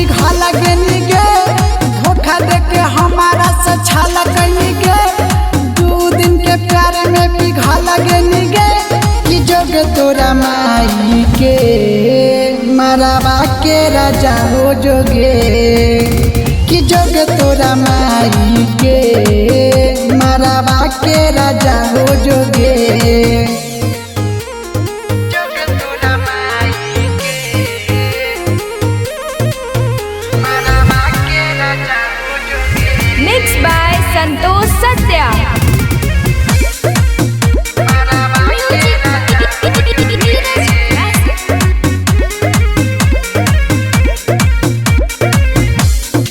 पिघल गेनी गे, धोखा देके हमारा से छल गईनी गे। 2 दिन के प्यार में पिघल गेनी गे, कि जोग तोरा माई के मरावा के राजा हो जोगे, कि जोग तोरा माई के मरावा के राजा हो जोगे। Mixed by Santosh Satya.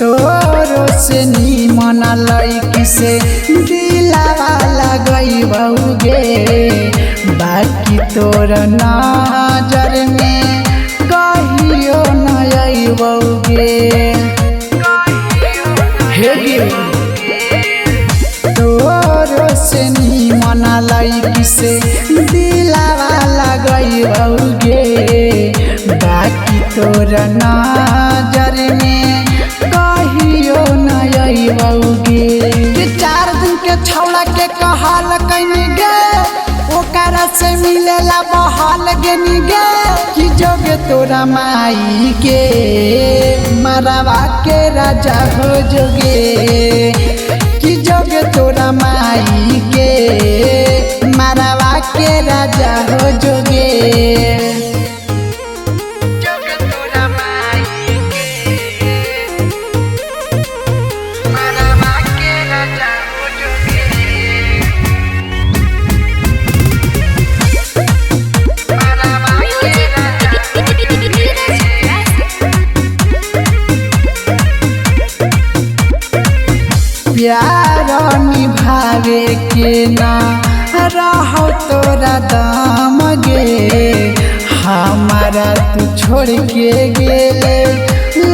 तोरो से नीमन लईकी से दिलावा लगई बहुगे, बाकी तोर नजर में कहियो नई बहुगे। हे गे तोरो से नीमन लईकी से दिलावा लगई बहुगे, बाकी तोर नजर में कहियो नई बहुगे। 4 दिन के छौड़ा के कहल कईनी गे, ओकरा से मिलेला बहल गेनी गे, कि जोग तोरा माई के मरावा के राजा हो जोगे, कि जोग तोरा माई के मरावा के राजा हो जोगे। प्यार निभावे के ना रहो तोरा दाम गे, हमारा तू छोड़ के गेले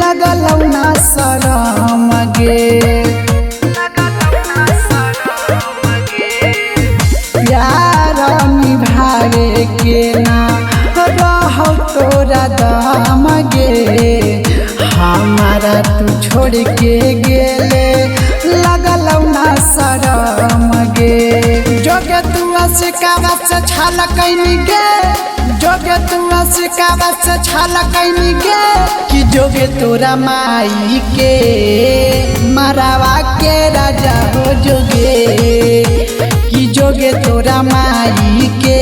लगल ना शरम गे। प्यार निभावे के ना रहो तोरा दाम गे, हमारा तू छोड़ के गेले लगल ना शरम गे। जोगे तू सिकावा से छल कैनी गे, जोगे तू सिकावा से छल कैनी गे, कि जोगे तोरा माई के मरावा के राजा हो जोगे, कि जोगे तोरा माई के